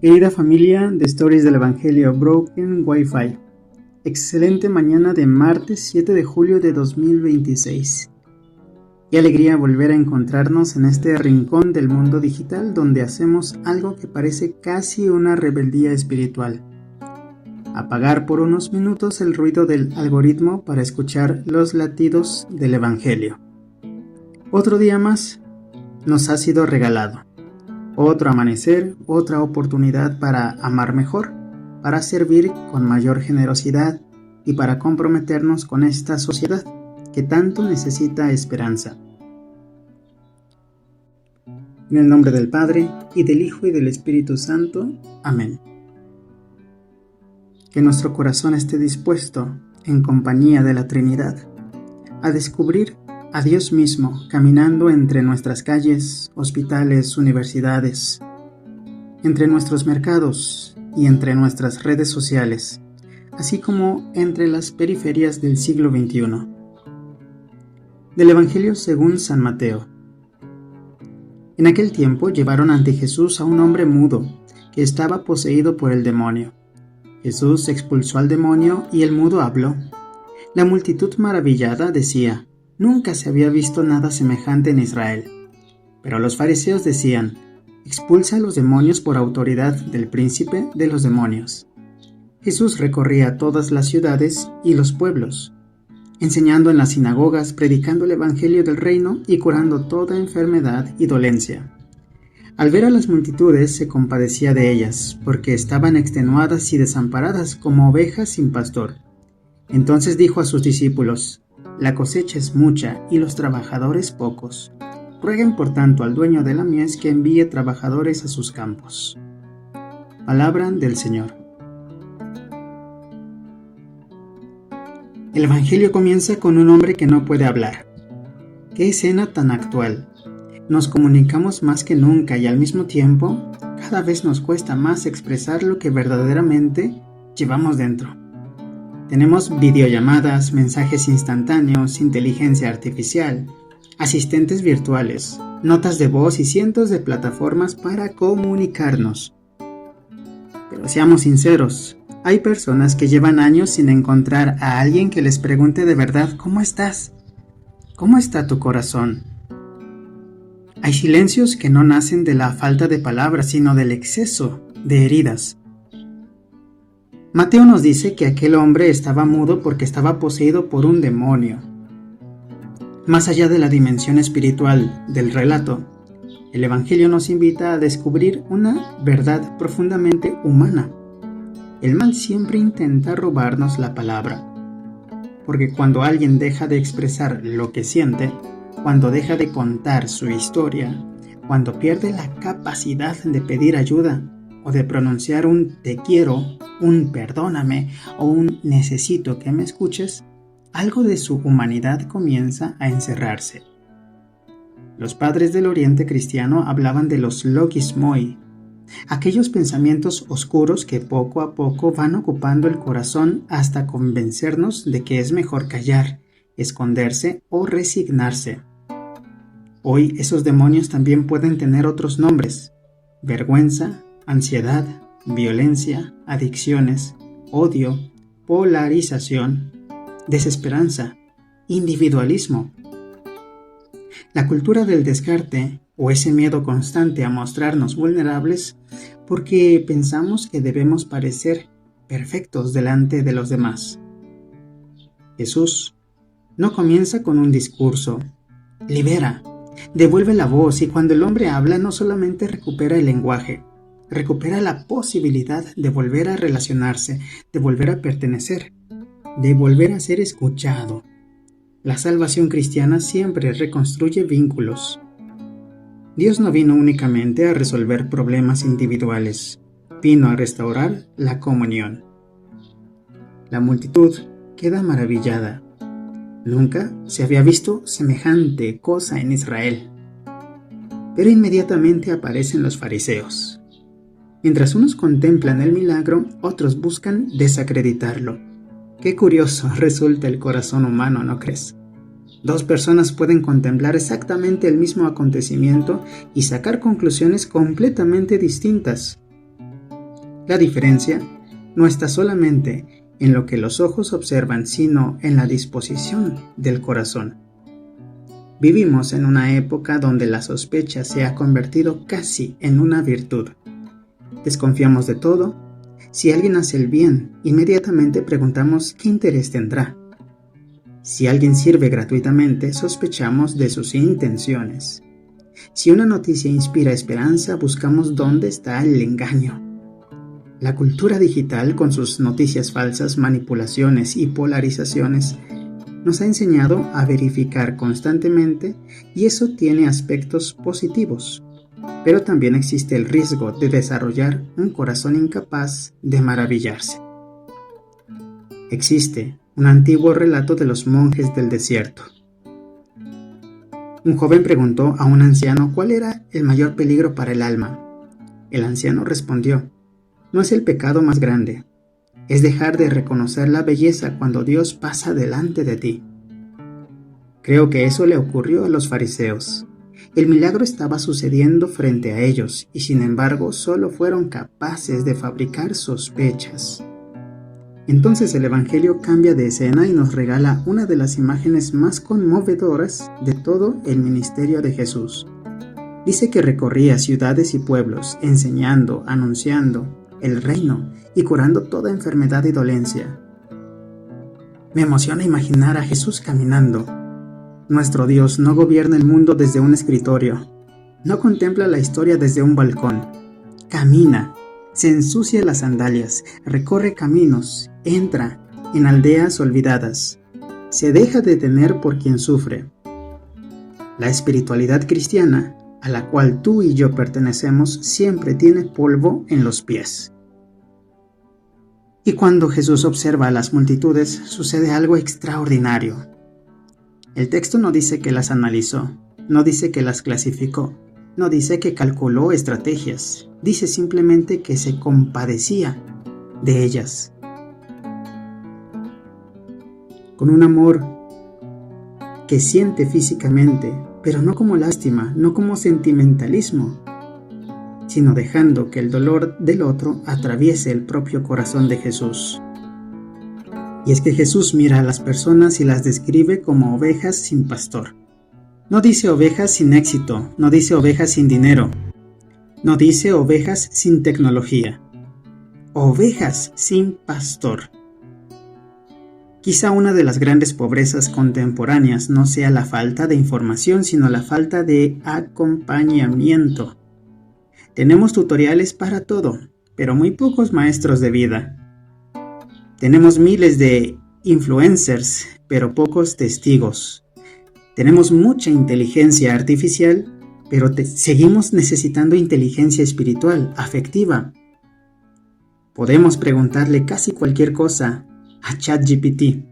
Querida familia de Stories del Evangelio Broken Wi-Fi, excelente mañana de martes 7 de julio de 2026. Qué alegría volver a encontrarnos en este rincón del mundo digital donde hacemos algo que parece casi una rebeldía espiritual. Apagar por unos minutos el ruido del algoritmo para escuchar los latidos del Evangelio. Otro día más nos ha sido regalado. Otro amanecer, otra oportunidad para amar mejor, para servir con mayor generosidad y para comprometernos con esta sociedad que tanto necesita esperanza. En el nombre del Padre, y del Hijo, y del Espíritu Santo. Amén. Que nuestro corazón esté dispuesto, en compañía de la Trinidad, a descubrir a Dios mismo caminando entre nuestras calles, hospitales, universidades, entre nuestros mercados y entre nuestras redes sociales, así como entre las periferias del siglo XXI. Del Evangelio según San Mateo. En aquel tiempo llevaron ante Jesús a un hombre mudo que estaba poseído por el demonio. Jesús expulsó al demonio y el mudo habló. La multitud maravillada decía: nunca se había visto nada semejante en Israel. Pero los fariseos decían: expulsa a los demonios por autoridad del príncipe de los demonios. Jesús recorría todas las ciudades y los pueblos, enseñando en las sinagogas, predicando el evangelio del reino y curando toda enfermedad y dolencia. Al ver a las multitudes se compadecía de ellas, porque estaban extenuadas y desamparadas como ovejas sin pastor. Entonces dijo a sus discípulos: la cosecha es mucha y los trabajadores pocos. Rueguen por tanto al dueño de la mies que envíe trabajadores a sus campos. Palabra del Señor. El Evangelio comienza con un hombre que no puede hablar. ¡Qué escena tan actual! Nos comunicamos más que nunca y al mismo tiempo cada vez nos cuesta más expresar lo que verdaderamente llevamos dentro. Tenemos videollamadas, mensajes instantáneos, inteligencia artificial, asistentes virtuales, notas de voz y cientos de plataformas para comunicarnos. Pero seamos sinceros, hay personas que llevan años sin encontrar a alguien que les pregunte de verdad: ¿cómo estás? ¿Cómo está tu corazón? Hay silencios que no nacen de la falta de palabras, sino del exceso de heridas. Mateo nos dice que aquel hombre estaba mudo porque estaba poseído por un demonio. Más allá de la dimensión espiritual del relato, el Evangelio nos invita a descubrir una verdad profundamente humana. El mal siempre intenta robarnos la palabra, porque cuando alguien deja de expresar lo que siente, cuando deja de contar su historia, cuando pierde la capacidad de pedir ayuda, o de pronunciar un te quiero, un perdóname o un necesito que me escuches, algo de su humanidad comienza a encerrarse. Los padres del Oriente cristiano hablaban de los logismoi, aquellos pensamientos oscuros que poco a poco van ocupando el corazón hasta convencernos de que es mejor callar, esconderse o resignarse. Hoy esos demonios también pueden tener otros nombres: vergüenza, ansiedad, violencia, adicciones, odio, polarización, desesperanza, individualismo. La cultura del descarte, o ese miedo constante a mostrarnos vulnerables porque pensamos que debemos parecer perfectos delante de los demás. Jesús no comienza con un discurso, libera, devuelve la voz, y cuando el hombre habla no solamente recupera el lenguaje, recupera la posibilidad de volver a relacionarse, de volver a pertenecer, de volver a ser escuchado. La salvación cristiana siempre reconstruye vínculos. Dios no vino únicamente a resolver problemas individuales, vino a restaurar la comunión. La multitud queda maravillada. Nunca se había visto semejante cosa en Israel. Pero inmediatamente aparecen los fariseos. Mientras unos contemplan el milagro, otros buscan desacreditarlo. Qué curioso resulta el corazón humano, ¿no crees? Dos personas pueden contemplar exactamente el mismo acontecimiento y sacar conclusiones completamente distintas. La diferencia no está solamente en lo que los ojos observan, sino en la disposición del corazón. Vivimos en una época donde la sospecha se ha convertido casi en una virtud. Desconfiamos de todo. Si alguien hace el bien, inmediatamente preguntamos qué interés tendrá. Si alguien sirve gratuitamente, sospechamos de sus intenciones. Si una noticia inspira esperanza, buscamos dónde está el engaño. La cultura digital, con sus noticias falsas, manipulaciones y polarizaciones, nos ha enseñado a verificar constantemente, y eso tiene aspectos positivos. Pero también existe el riesgo de desarrollar un corazón incapaz de maravillarse. Existe un antiguo relato de los monjes del desierto. Un joven preguntó a un anciano cuál era el mayor peligro para el alma. El anciano respondió: no es el pecado más grande, es dejar de reconocer la belleza cuando Dios pasa delante de ti. Creo que eso le ocurrió a los fariseos. El milagro estaba sucediendo frente a ellos y sin embargo solo fueron capaces de fabricar sospechas. Entonces el Evangelio cambia de escena y nos regala una de las imágenes más conmovedoras de todo el ministerio de Jesús. Dice que recorría ciudades y pueblos, enseñando, anunciando el reino y curando toda enfermedad y dolencia. Me emociona imaginar a Jesús caminando. Nuestro Dios no gobierna el mundo desde un escritorio, no contempla la historia desde un balcón. Camina, se ensucia las sandalias, recorre caminos, entra en aldeas olvidadas, se deja detener por quien sufre. La espiritualidad cristiana, a la cual tú y yo pertenecemos, siempre tiene polvo en los pies. Y cuando Jesús observa a las multitudes, sucede algo extraordinario. El texto no dice que las analizó, no dice que las clasificó, no dice que calculó estrategias, dice simplemente que se compadecía de ellas. Con un amor que siente físicamente, pero no como lástima, no como sentimentalismo, sino dejando que el dolor del otro atraviese el propio corazón de Jesús. Y es que Jesús mira a las personas y las describe como ovejas sin pastor. No dice ovejas sin éxito, no dice ovejas sin dinero, no dice ovejas sin tecnología, ovejas sin pastor. Quizá una de las grandes pobrezas contemporáneas no sea la falta de información, sino la falta de acompañamiento. Tenemos tutoriales para todo, pero muy pocos maestros de vida. Tenemos miles de influencers, pero pocos testigos. Tenemos mucha inteligencia artificial, pero seguimos necesitando inteligencia espiritual, afectiva. Podemos preguntarle casi cualquier cosa a ChatGPT,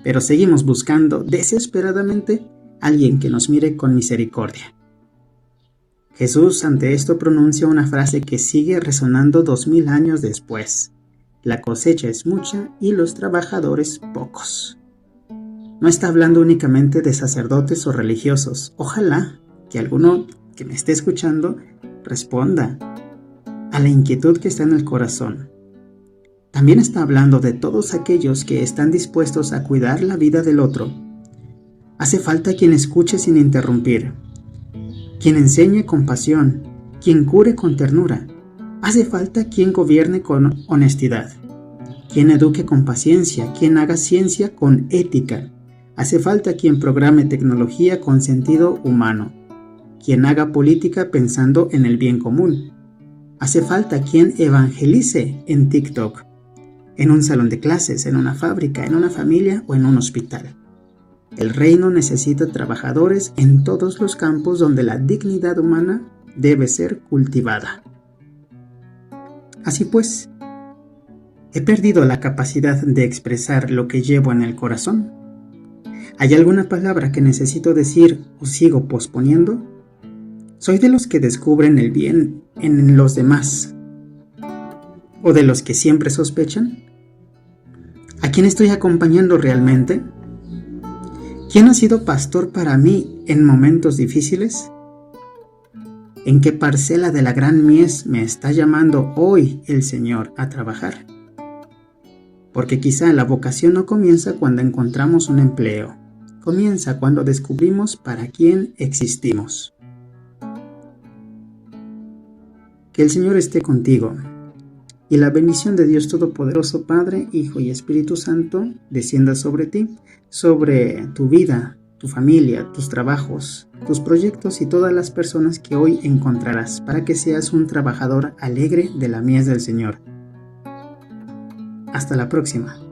pero seguimos buscando desesperadamente a alguien que nos mire con misericordia. Jesús ante esto pronuncia una frase que sigue resonando 2000 años después. La cosecha es mucha y los trabajadores pocos. No está hablando únicamente de sacerdotes o religiosos. Ojalá que alguno que me esté escuchando responda a la inquietud que está en el corazón. También está hablando de todos aquellos que están dispuestos a cuidar la vida del otro. Hace falta quien escuche sin interrumpir, quien enseñe con pasión, quien cure con ternura. Hace falta quien gobierne con honestidad, quien eduque con paciencia, quien haga ciencia con ética. Hace falta quien programe tecnología con sentido humano, quien haga política pensando en el bien común. Hace falta quien evangelice en TikTok, en un salón de clases, en una fábrica, en una familia o en un hospital. El reino necesita trabajadores en todos los campos donde la dignidad humana debe ser cultivada. Así pues, ¿he perdido la capacidad de expresar lo que llevo en el corazón? ¿Hay alguna palabra que necesito decir o sigo posponiendo? ¿Soy de los que descubren el bien en los demás o de los que siempre sospechan? ¿A quién estoy acompañando realmente? ¿Quién ha sido pastor para mí en momentos difíciles? ¿En qué parcela de la gran mies me está llamando hoy el Señor a trabajar? Porque quizá la vocación no comienza cuando encontramos un empleo, comienza cuando descubrimos para quién existimos. Que el Señor esté contigo, y la bendición de Dios Todopoderoso, Padre, Hijo y Espíritu Santo, descienda sobre ti, sobre tu vida, tu familia, tus trabajos, tus proyectos y todas las personas que hoy encontrarás, para que seas un trabajador alegre de la mies del Señor. Hasta la próxima.